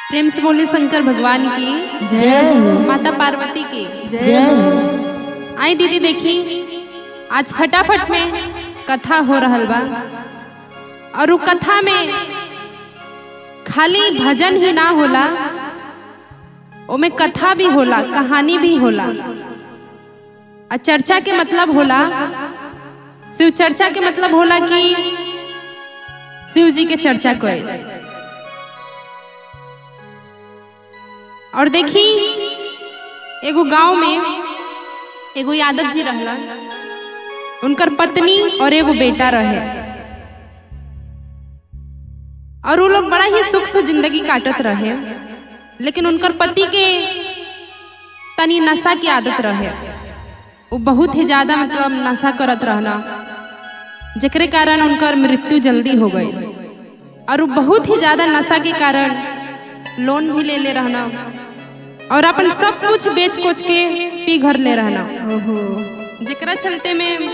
प्रेम से बोले शंकर भगवान की जय हो। माता पार्वती की जय हो। आई दीदी देखी आज फटाफट में कथा हो रहल बा और उ कथा में खाली भजन ही ना होला, ओमे कथा भी होला, कहानी भी होला। और चर्चा के मतलब होला, शिव चर्चा के मतलब होला कि शिव जी के चर्चा कोई। और देखी एगो गांव में एगो यादव जी रहला, उनकर पत्नी और एगो बेटा रहे और वो लोग बड़ा ही सुख से जिंदगी काटत रहे। लेकिन उनकर पति के तनी नशा की आदत रहे, वो बहुत ही ज्यादा मतलब नशा करत रहना, जेकरे कारण उनकर मृत्यु जल्दी हो गई। और वो बहुत ही ज्यादा नशा के कारण लोन भी ले ले रहना और अपन सब कुछ बेच कोच के पी घर ले रहना। जेकरा चलते में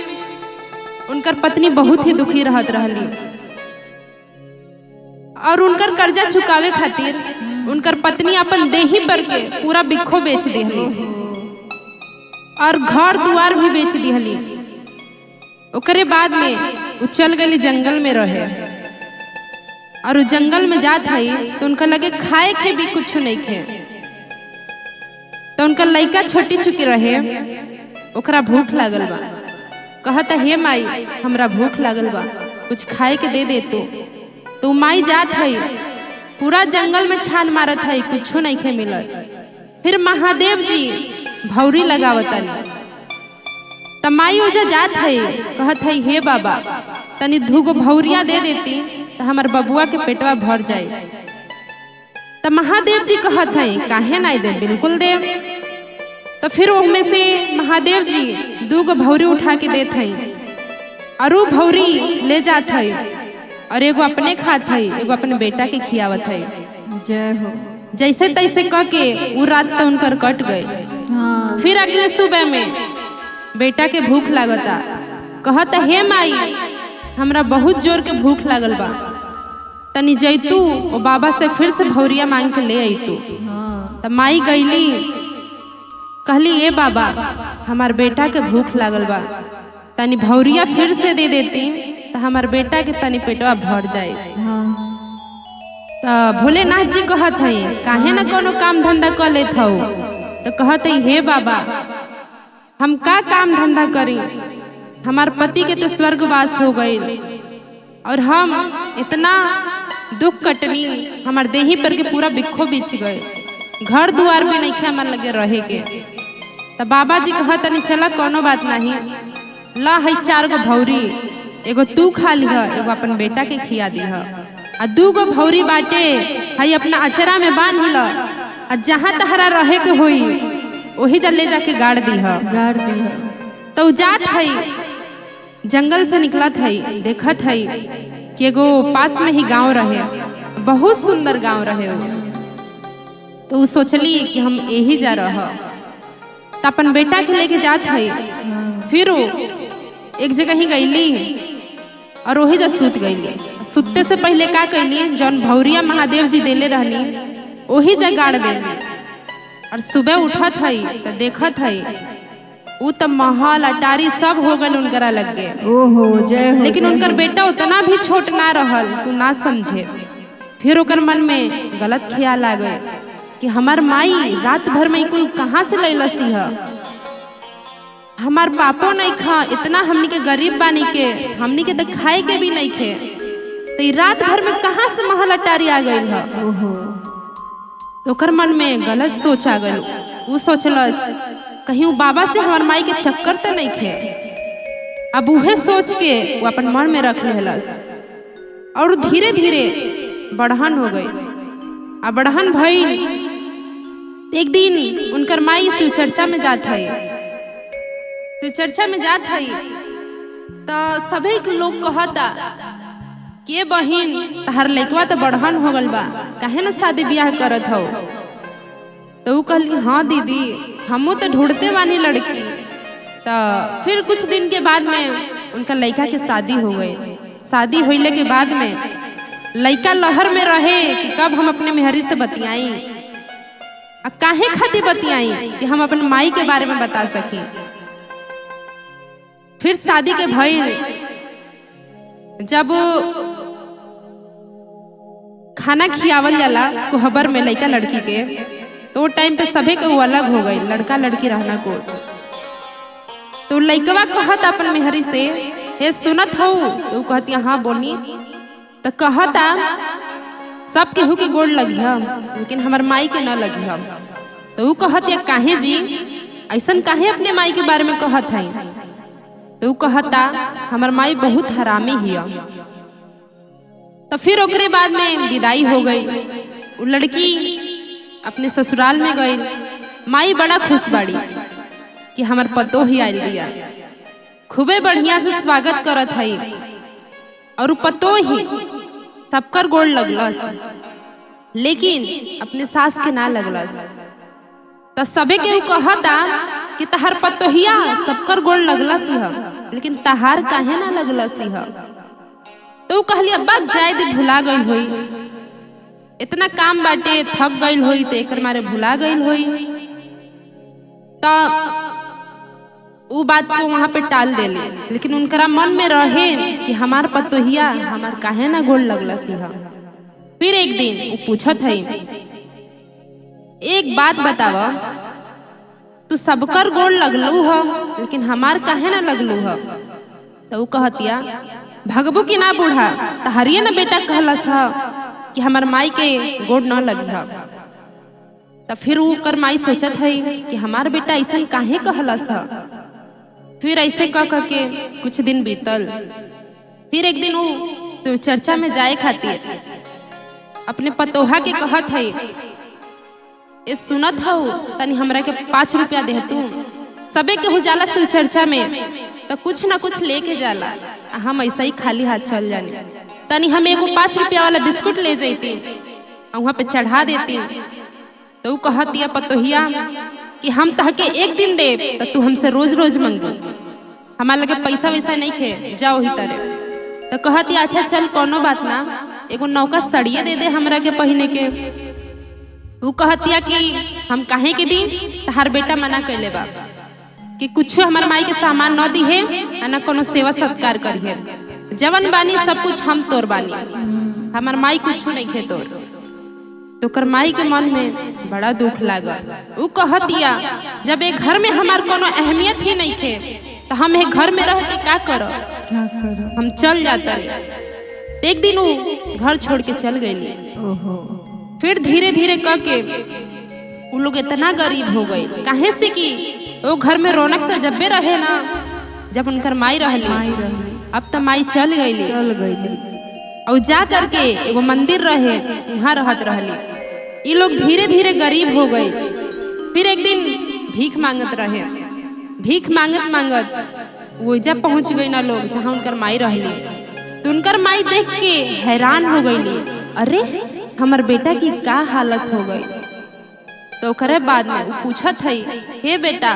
उनकर पत्नी बहुत ही दुखी रहत रहली और उनकर कर्जा चुकावे खातिर उनकर पत्नी अपन देही पर के पूरा बिखो बेच दिहली और घर दुआर भी बेच दिहली। ओकरे बाद में वो चल गई जंगल में रहे और जंगल में जात हई तो उनका लगे खाए के भी कुछ नहीं खे। तो उनका लड़का छोटी चुकी रहे, ओकरा भूख लागल बा, कहता हे माई हमरा भूख लागल बा, कुछ खाए के दे दे तो माई जात हई पूरा जंगल में छान मारत हई, कुछ नहीं खे मिलत। फिर महादेव जी भौरी लगावतनी त माई ओजा जात हई, कहत हई हे बाबा तनी धूगो भौरिया दे देती तो हमार बबुआ के पेटवा भर जाए। तो महादेव जी कहत हई काहे नहीं दे, बिल्कुल दे। तो फिर उनमें से महादेव जी दूगो भौरी उठा के देत हई और वो भौरी ले जात हई और एगो अपने खात हई, एगो अपने बेटा के खियावत हई। जय हो। जैसे तैसे कह के वो रात तो उनकर कट गए। हाँ। फिर अगले सुबह में बेटा के भूख लागता, कहता हे माई हमरा बहुत जोर के भूख लागल बा, तनी जैतू और बाबा से फिर से भौरिया मांग के ले आई तू। तो माई गईली, कहली ए बाबा हमार बेटा के भूख लागल बा, तनी भौरिया फिर से दे देती तो हमार बेटा के तनी पेटवा भर जाए। तो भोलेनाथ जी कहत हई काहे ना कोनो काम धंधा कर लेत हऊ। तो कहत हई हे बाबा हम का काम धंधा करी, हमार पति के तो स्वर्गवास हो गई और हम इतना दुख कटनी, हमार देही पर के पूरा बिखो बिछ गए, घर दुआर भी नहीं खे हमार लगे रहे के। तो बाबा जी कहत नहीं चला कोनो बात नहीं, ला हई 4 गो भौरी, एगो तू खा लिह, एगो अपन बेटा के खिया दीह, आ 2 गो भौरी बाटे हई अपना अचरा में बांध ल, आ जहाँ तहरा रहे के होई वही जा ले जाके गाड़ दीह। तो जात हई जंगल से निकलत हई, देखत हई कि एगो पास में ही गांव रहे, बहुत सुंदर गांव रहे वो। तो वो सोचली कि हम यही जा रह, तो अपन बेटा के लेके जात हई। फिर वो एक जगह ही गईली और वही जा सूत गईली। सुतते से पहले का कैली, जौन भौरिया महादेव जी देले रहनी वही जा गाड़ देली। और सुबह उठत हई तो देखत हई वो तो महल अटारी सब हो गए उनकरा लग गए। ओहो जय हो। लेकिन उनकर बेटा उतना भी छोट ना रहल, तू ना समझे। फिर ओकर मन में गलत ख्याल आ गए कि हमार माई रात भर में कुल कहाँ से लैलसी है, हमार पापो नहीं खा, इतना हमनी के गरीब बानी के हमनी के तो खाए के भी नहीं खे, तो रात भर में कहाँ से महल अटारी आ गई है। तो ओकर मन में गलत सोच आ गई। वो सोचलस कहीं वो बाबा से हमार माई के चक्कर तो नहीं खे। अब उहे सोच के वो अपन मन में रख लेलस और धीरे धीरे बढ़हन हो गई। अब बढ़हन भइल, एक दिन उनकर माई शिव चर्चा में जात हई। शिव चर्चा में जात हई तो सभी लोग कहता के बहिन तहर लइकवा तो बढ़हन हो गल बा, काहे ना शादी ब्याह करत हो। तो वो कहली हाँ दीदी हमू तो ढूंढते बानी लड़की। तो फिर कुछ दिन के बाद में उनका लड़का के शादी हो गई। शादी होइले के बाद में लइका लहर में रहे कि कब हम अपने मेहरी से बतियाई, काहे खातिर बतियाई कि हम अपने माई के बारे में बता सकी। फिर शादी के भइल, जब खाना खियावल जाला कोहबर में लइका लड़की के, तो वो टाइम पे सभे के वो अलग हो गई, लड़का लड़की रहना को। तो लइकवा कहत अपन मेहरी से, हे सुनत हो? तो कहती हाँ बोली। तो कहता सब केहू के गोड़ लगिया लेकिन हमार माई के न लगिया। तो वो कहती काहे जी, ऐसन काहे अपने माई के बारे में कहत है? तो वो कहता हमार माई बहुत हरामी हिया। तो फिर ओकरे बाद में विदाई हो गई, वो लड़की अपने ससुराल में गई। माई बड़ा खुश बाड़ी कि हमार पतो ही आयल दिया, खूबे बढ़िया से स्वागत करत है। और पतो ही सबकर गोड़ लगलस, लेकिन अपने सास के ना लगलस। तो सबे के कहता कि तहार पतोहिया सबकर गोड़ लगलस है, लेकिन तहार काहे ना लगलस है? तो कहली अब्बा जाए दे, भुला गई होई, इतना काम बाटे, थक गई होई तो एकर मारे भुला गई होई। तो वो बात को वहां पे टाल देले, लेकिन उनकरा मन में रहे कि हमार पतोहिया हमार काहे ना गोड़ लगलस है। फिर एक दिन वो पूछत है, एक बात बताव, तू सबकर गोड़ लगलू है लेकिन हमार काहे ना लगलू है? तो वो कहतिया भगबू की ना बूढ़ा, तहरिए ना बेटा कहलस है कि हमार माई के गोड़ न लगी है। तो फिर वो कर माई सोचत है कि हमार बेटा ऐसा काहे कहलस है। फिर ऐसे कह के कुछ दिन बीतल। फिर एक दिन वो तो चर्चा में जाए खातिर अपने पतोहा के कहत है, ए सुनत हो तनी हमरा के 5 रुपया दे तू। सबे के हो जाला से चर्चा में तो कुछ ना कुछ लेके जाला, हम ऐसा ही खाली हाथ चल जानी। तनी हम एगो 5 रुपया वाला बिस्कुट ले जैती, वहाँ पे चढ़ा देती। तो वो कहतिया पतोहिया कि हम तहके एक दिन दे तो तू हमसे रोज रोज मंगू, हमारे लगे पैसा वैसा नहीं खे, जाओ ही तरह। तो कहती अच्छा चल कोनो बात ना, एगो नौका सड़िए दे दे हमरा के पहने के। वो कहतिया कि हम काहे के दी, तहार बेटा मना कैले बा कि कुछ हमार माई के सामान न दी है, ना कोनो सेवा सत्कार करिए, जवन बानी सब कुछ हम तोर बानी, हमार माई कुछ नहीं खे तोर। तो कर माई के मन में बड़ा दुख लागा। वो कहतिया जब एक घर में हमार कोनो अहमियत ही नहीं थे तो हम एक घर में रह के क्या करो, हम चल जाते। एक दिन वो घर छोड़ के चल गई। फिर धीरे धीरे कह के वो लोग इतना गरीब हो गए, काहे से कि वो घर में रौनक तो जब भी रहे ना जब उनकर माई रहली। अब तो माई चल गई और जा करके एगो मंदिर रहे वहाँ रहत रहली। ये लोग धीरे धीरे गरीब हो गए। फिर एक दिन भीख मांगत रहे, भीख मांगत मांगत वोजा पहुँच गई ना लोग जहाँ उनकर माई रहली। तो उनकर माई देख के हैरान हो गई, अरे हमार बेटा की क्या हालत हो गई। तो करे बाद में पूछत है, हे बेटा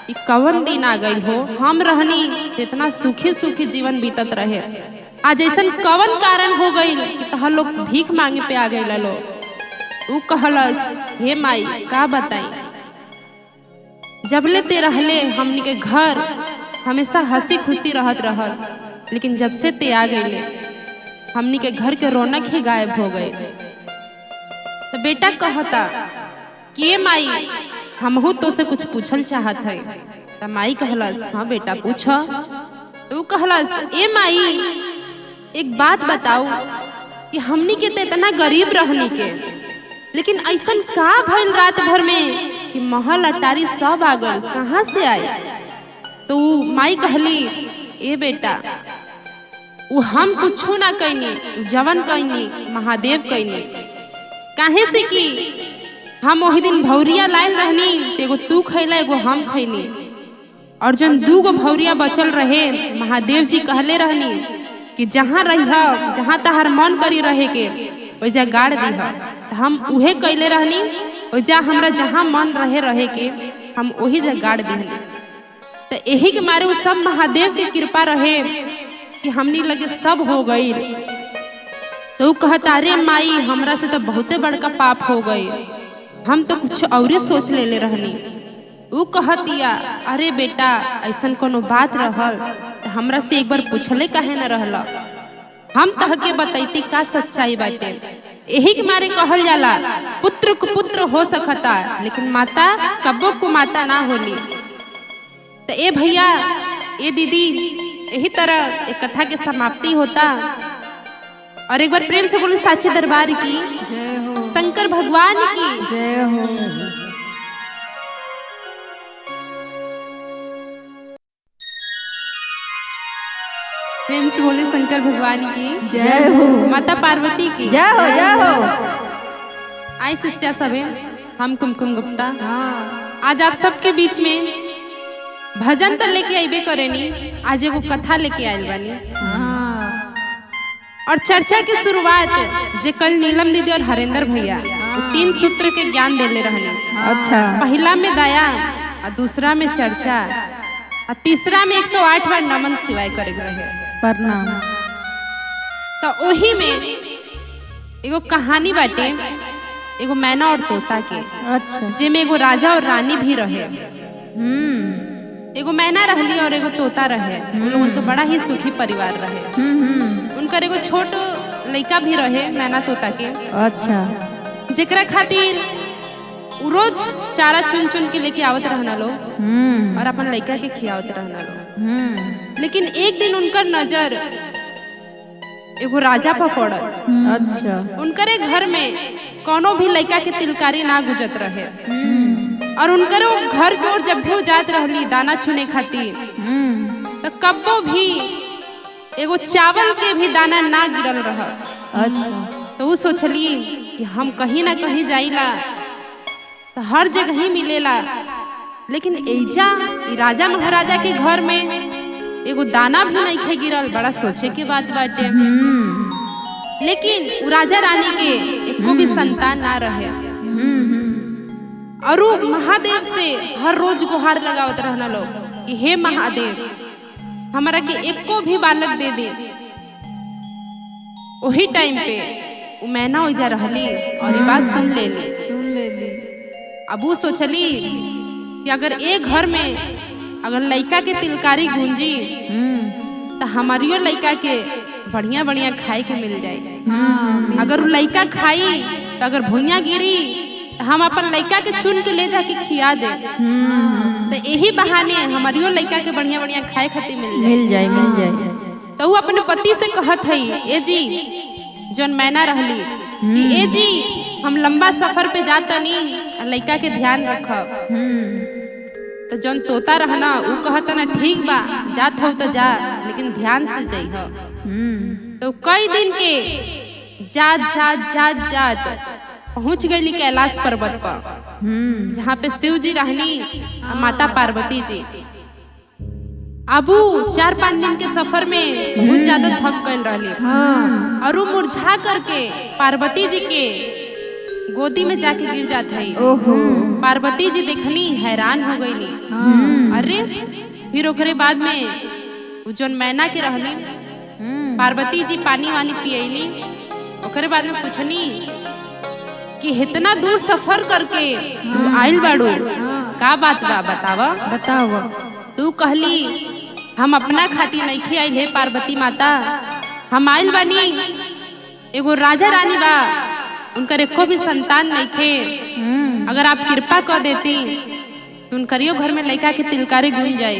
ये कवन दिन आ गई हो, हम रहनी इतना सुखी सुखी जीवन बीतत रहे, आज ऐसा कवन कारण हो गई कि तहां लोग भीख मांगे पे आ गए लो। ऊ कहलस, हे माई का बताई, जबले ते रहले हमनी के घर हमेशा हंसी खुशी रहत रहल, लेकिन जब से ते आ गईले हमनी के घर के रौनक ही गायब हो गए। तो बेटा कहता कि माई हमहू तो से कुछ पूछल चाहत है। तो माई कहलस, हाँ बेटा पूछ। तो कहलस, ए माई एक बात बताओ कि हमनी के तो इतना गरीब रहनी के, लेकिन ऐसा का भइल रात भर में कि महल अटारी सब आ गए, कहाँ से आए? तो माई कहली, ए बेटा वो हम कुछ ना कहनी, जवन कहनी महादेव कहनी। काहे से कि हम वही दिन भौरिया लायल रहनी, एगो तू खैला एगो हम खैनी, और जन 2 गो भौरिया बचल रहे महादेव जी कहले रहनी कि जहाँ रहिहा, जहाँ तहार मन करी रहे के ओजा गाड़ दीहा। हम उहे कैले रहनी, ओजा हमरा जहाँ मन रहे के हम वही जगह गाड़ दीहनी। तो यही के मारे वो सब महादेव की कृपा रहे कि हमनी लगे सब हो गई। तो कहता अरे माई हमरा से तो बहुते बड़का पाप हो गई, हम तो कुछ और सोच ले रहनी। वो कहतिया अरे बेटा ऐसन कोनो बात रहल तो हमरा से एक बार पूछले काहे न रहला, हम तहके बतैती का सच्चाई बाटे। यही के मारे कहल जाला पुत्र को पुत्र हो सकता लेकिन माता कब्बो को माता ना होली। तो ए भैया ए दीदी यही तरह एक कथा के समाप्ति होता। और एक बार प्रेम से बोलो साचे दरबार की जय हो, शंकर भगवान की जय हो। प्रेम से बोले शंकर भगवान की जय हो, माता पार्वती की जय हो, जय हो। आई शिष्या सभे हम कुमकुम गुप्ता हाँ, आज आप सबके बीच में भजन तो लेके आइबे करेनी, आज एगो कथा लेके आइल बानी। हाँ, और चर्चा की शुरुआत जे कल नीलम दीदी और हरेंद्र भैया वो 3 सूत्र के ज्ञान देले रहने। अच्छा, पहला में दया और दूसरा में चर्चा और तीसरा में 108 बार नमन शिवाय करे रहे। प्रणाम। तो वही में एगो कहानी बाटे एगो मैना और तोता के, अच्छा, जेमे एगो राजा और रानी भी रहे। हम्म, एगो मैना रहली और एगो तोता रहे। उन लोगन के बड़ा ही सुखी परिवार रहे। उनकर एगो छोट लड़का भी रहे मैना तोता के, अच्छा, जेकरा खातिर उ रोज चारा चुन चुन के लेके आवत रहना लो और अपन लड़का के खियावत रहना लो। लेकिन एक दिन उनकर नजर एगो राजा पर पड़ल। अच्छा, उनकरे घर में कोनो भी लड़का के तिलकारी ना गुजरत रहे और उनकर घर के ओर जब भी वो जात रहली दाना चुने खातिर तो कब्बो भी एगो चावल के भी दाना ना गिरल रह। अच्छा, तो वो सोचली कि हम कहीं ना कहीं जाइला तो हर जगह ही मिलेला, लेकिन एजा ई राजा महाराजा के घर में एगो दाना भी नहीं खे गिरल। बड़ा सोचे के बात बाटे। लेकिन उ राजा रानी के एको भी संतान ना रहे और उ महादेव से हर रोज गुहार लगावत रहना लोग कि हे महादेव हमारा के एको भी बालक दे दे। वही टाइम पे उ मैना ओइजा रहली और ये बात सुन ले ली। अब वो सोचली कि अगर एक घर में अगर लड़का के तिलकारी गूंजी तो हमारियो लड़का के बढ़िया बढ़िया खाए के मिल जाए। अगर लड़का खाई तो अगर भुइया गिरी तो हम अपन लड़का के चुन के ले जाके खिया दे, तो यही बहाने हमारियो लड़का के बढ़िया बढ़िया खाए खातिर मिल जाए। मिल जाए। तो वो अपने पति से कहत है ए जी जौन मैना रहली कि ए जी हम लंबा सफर पे जाता नहीं लड़का के ध्यान रखब। तो जौन तोता रहना वो कहता ना ठीक बा जात हो तो जा लेकिन ध्यान से जाइह। तो कई दिन के जात जात जात जात पहुंच गई कैलाश पर्वत पर जहाँ पे शिव जी रहनी और माता पार्वती जी। अबू 4-5 दिन के सफर में बहुत ज्यादा थक गई रहली और वो मुरझा करके पार्वती जी के गोदी में जाके गिर जात है। पार्वती जी देखनी हैरान हो गई। अरे फिर ओकरे बाद में जौन मैना के रहली पार्वती जी पानी वानी पियली। ओकरे बाद में पूछनी कि इतना दूर सफर करके तू आइल बाड़ू का बात बा बतावा। बताओ। तू कहली हम अपना खातिर नहीं खियाई है पार्वती माता, हम आइल बानी एगो राजा रानी बा उनकर एको भी संतान नहीं थे। अगर आप कृपा कर देती तो उनकरियो घर में लड़का के तिलकारी गुन जाए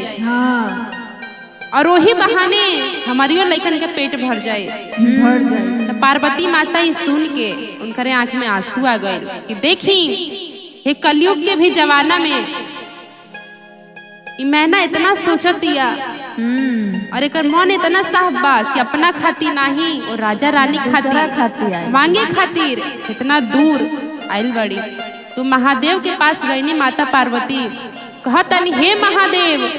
और वही बहाने हमारियो लड़कन के पेट भर जाए। तो पार्वती माता ये सुन के उनकरे आंख में आंसू आ गए कि देखी हे कलयुग के भी जमाना में मैना इतना सोचतिया और एक मन इतना साफ बा कि अपना खातिर नहीं और राजा रानी खातिर मांगे खातिर इतना दूर आइल बड़ी। तो महादेव के पास गईनी माता पार्वती कहतनी हे महादेव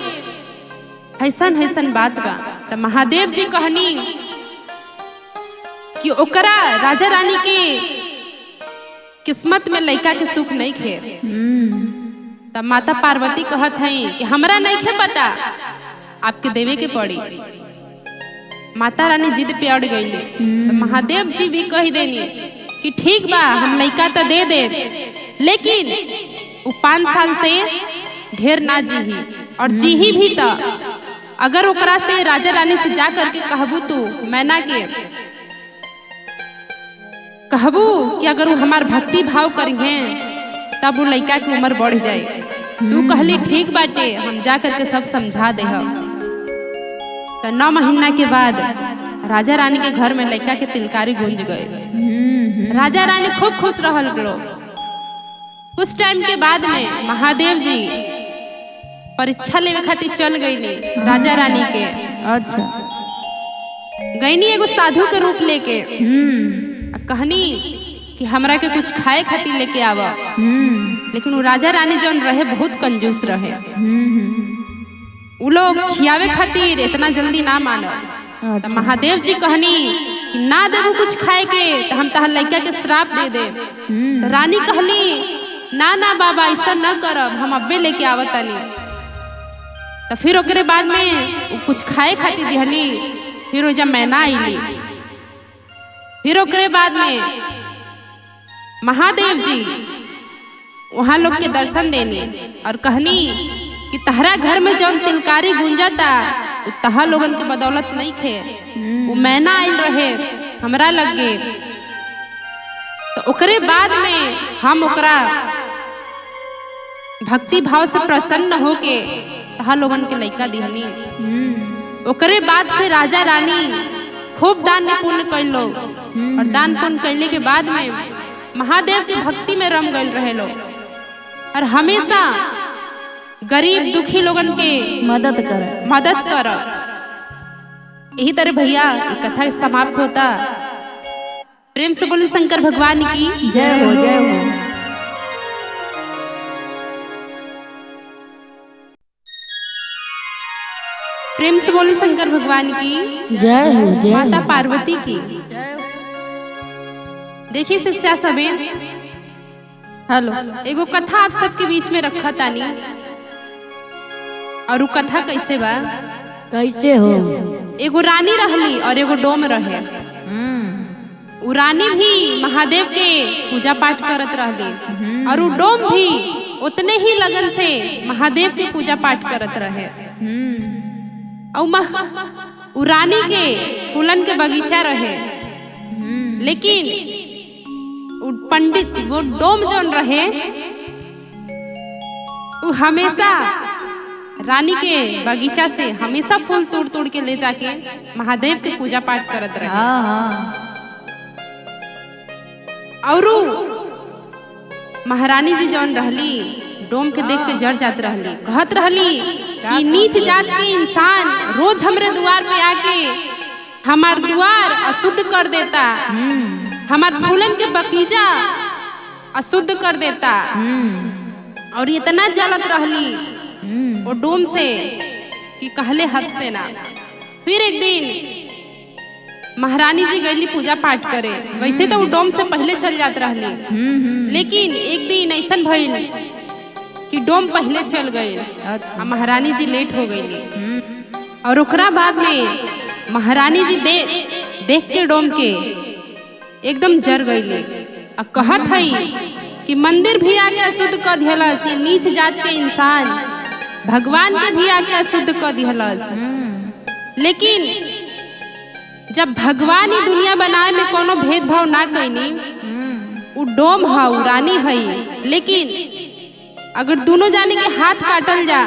ऐसन ऐसन बात बा। तो महादेव जी कहनी कि ओकरा राजा रानी के किस्मत में लड़का के सुख नहीं खे। तब माता पार्वती कहत है कि हमरा नहीं खे पता आपके देवे के पड़ी। माता रानी जिद पे अड़ गई। तो महादेव जी भी कह देनी कि ठीक बा हम लइका तो दे दे, लेकिन वो 5 साल से ढेर ना जीही, और जीही भी तो अगर ओकरा से राजा रानी से जा करके कहबू तू मैना के कहबू कि अगर वो हमार भक्ति भाव करेंगे तब वो लइका की उम्र बढ़ जाए। तू कहली ठीक बाटे हम जा करके सब समझा दे। तो 9 महीना के बाद राजा रानी के घर में लइका के तिलकारी गूंज गए। राजा रानी खूब खुश रहल लोग। कुछ टाइम के बाद में महादेव जी परीक्षा लेवे खातिर चल गईली राजा रानी के। अच्छा। गईनी एगो साधु के रूप लेके, कहनी कि हमरा के कुछ खाए खातिर लेके आवा। लेकिन वो राजा रानी जौन रहे बहुत कंजूस रहे। वो लोग खियावे खातिर इतना जल्दी ना मानो। तो महादेव जी कहनी कि ना देबू कुछ खाए के तो हम तहर लइका के श्राप दे दे। तो रानी कहली ना ना बाबा ऐसा न करब, हम अब्बे लेके आवतानी। तो फिर ओकरे बाद में कुछ खाए खातिर दिहली। फिर वो जब मैना आईली, फिर ओकरे बाद में महादेव जी वहां लोग के दर्शन देनी और कहनी कि तहरा घर में जौन तिलकारी गुंजाता तहा लोगन के बदौलत नहीं खे, वो मैना आयल रहे हमरा लग गे। तो ओकरे बाद में हम ओकरा भक्ति भाव से प्रसन्न होके तहा लोगन के लइका दिहनी। ओकरे बाद से राजा रानी खूब दान पुण्य कैल लोग, और दान पुण्य कैले के बाद में महादेव की भक्ति में रम गए रहे लोग, और हमेशा गरीब दुखी लोगन के मदद कर। यही तरह भैया कथा समाप्त होता। प्रेम से बोले शंकर भगवान की जय हो, जय हो। प्रेम से बोले शंकर भगवान की जय हो, जय। माता पार्वती की। देखिए शिष्या सबे, हेलो, एगो कथा आप सबके बीच में रखा तानी। और वो कथा कैसे बा? कैसे हो? एगो रानी रहली और एगो डोम रहे। वो रानी भी महादेव के पूजा पाठ करत रहली, और वो डोम भी उतने ही लगन से महादेव के पूजा पाठ करत रहे। और रानी के फूलन के बगीचा रहे, लेकिन पंडित वो डोम जोन रहे वो हमेशा रानी के बगीचा से हमेशा फूल तोड़ तोड़ के ले जाके महादेव के पूजा पाठ करत रहे। और महारानी जी जौन रहली डोम के देख के जड़ जात रहली, कहत रहली कि नीच जात के इंसान रोज हमरे द्वार पे आके हमार द्वार अशुद्ध कर देता, हमार फूलन के बगीचा अशुद्ध कर देता। और इतना जलत रहली वो डोम से कि कहले हद से ना। फिर एक दिन महारानी जी गईली पूजा पाठ करे। वैसे तो वो डोम से पहले चल जात रहली, लेकिन एक दिन ऐसा भइल कि डोम पहले चल गई और महारानी जी लेट हो गईली। और ओकरा बाद में महारानी जी देख के डोम के एकदम जर गईली और कहत हई कि मंदिर भी आके अशुद्ध कर दिहलस, नीच जात के इंसान भगवान के भी आके अशुद्ध कर दिहलस। लेकिन जब भगवान ही दुनिया बनाए में कोनो भेदभाव ना कईनी, वो डोम है वो रानी है, लेकिन अगर दोनों जाने के हाथ काटल जा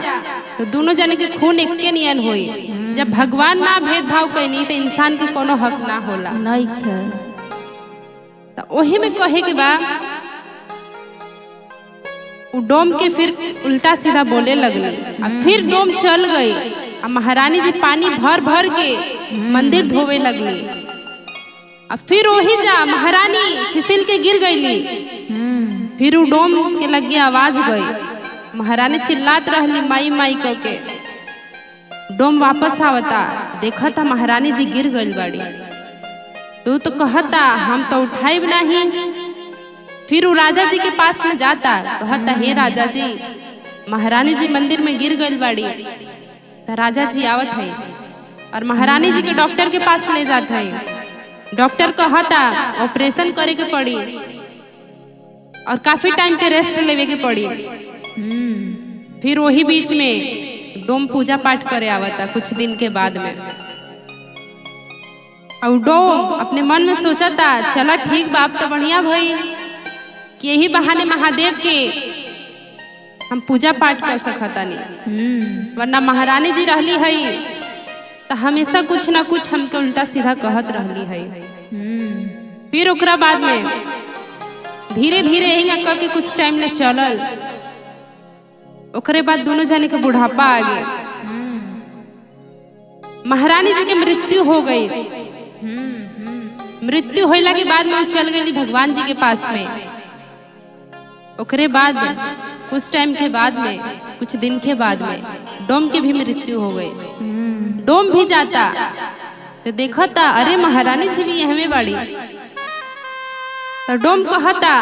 तो दोनों जाने के खून एके नियन होई। जब भगवान ना भेदभाव कईनी तो इंसान के कोनो हक ना होला। नहीं है। तो वही में कहे के बा वो डोम के फिर उल्टा सीधा बोले लगली और फिर डोम चल गई और महारानी जी पानी भर भर के मंदिर धोवे लगली। और फिर वही जा महारानी फिसल के गिर गईली। फिर वो डोम के लगे आवाज गई, महारानी चिल्लात रहली माई माई कह के। डोम वापस आवता, देखा था महारानी जी गिर गई बाड़ी। तो कहता हम तो उठाइब नहीं। फिर वो राजा जी के पास में जाता, कहता हे राजा जी महारानी जी मंदिर में गिर गई बाड़ी। तो राजा जी आवत है, और महारानी जी के डॉक्टर के पास ले जात है। डॉक्टर कहता ऑपरेशन करे के पड़ी और काफी टाइम के रेस्ट लेवे के पड़ी। फिर वही बीच में डोम पूजा पाठ करे आवता कुछ दिन के बाद में। और डोम अपने मन में सोचता चला ठीक बाप तो बढ़िया भई कि यही बहाने महादेव के हम पूजा पाठ कर सकता नहीं, वरना महारानी जी रहली है तो हमेशा कुछ ना कुछ हमके उल्टा सीधा कहत रहली है। फिर ओकरा बाद में धीरे धीरे यही कह के कुछ टाइम ले चलल। ओकरे बाद दोनों जाने के बुढ़ापा आ गए। महारानी जी के मृत्यु हो गई। मृत्यु होला के बाद में चल गई भगवान जी के पास में। ओकरे बाद कुछ टाइम के बाद में कुछ दिन के बाद में डोम की भी मृत्यु हो गई। डोम भी जाता तो देखता अरे महारानी जी भी यह में बाड़ी। तो डोम कहता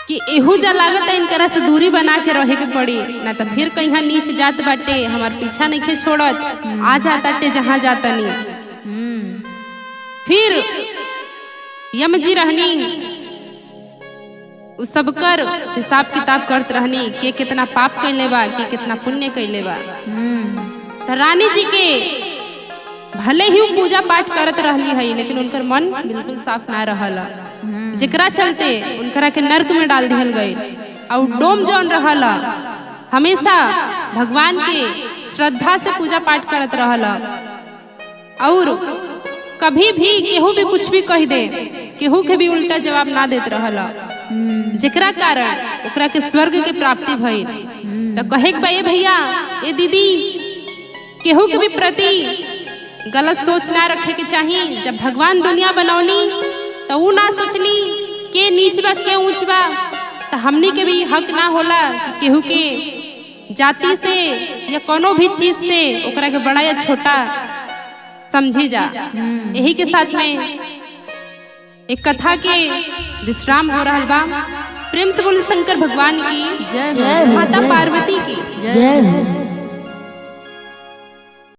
कि एहू जा लागत इनकरा से दूरी बना के रहे के पड़ी, ना तो फिर कहीं नीच जात बाटे हमार पीछा नहीं छोड़त, आ जाता टे जहाँ जाता नहीं। फिर यम जी रहनी उस सबकर हिसाब किताब करत रहनी के कितना पाप कैले बा के कितना पुण्य कैले बा। तो रानी जी के भले ही पूजा पाठ करत रहली है लेकिन उनकर मन बिल्कुल साफ ना रहल, जेकरा चलते उनकरा के नर्क में डाल दिहल गई। और डोम जौन रहल हमेशा भगवान के श्रद्धा से पूजा पाठ करत रहल और कभी भी केहू भी कुछ भी कह दे केहू के भी उल्टा जवाब ना देत रहल, जेकरा कारण ओकरा के स्वर्ग के प्राप्ति भई। तो कहे के भैया ए दीदी केहू के भी प्रति गलत सोच ना रखे के चाहिए। जब भगवान दुनिया बनौनी तो ऊ ना सोचनी के नीच बा के ऊंच बा, तो हमनी के भी हक ना होला कि केहू के जाति से या कोनो भी चीज से ओकरा के बड़ा या छोटा समझी जा। यही के साथ में एक कथा के विश्राम हो रहा बा। प्रेम से बोले शंकर भगवान की, जय, माता पार्वती की जय।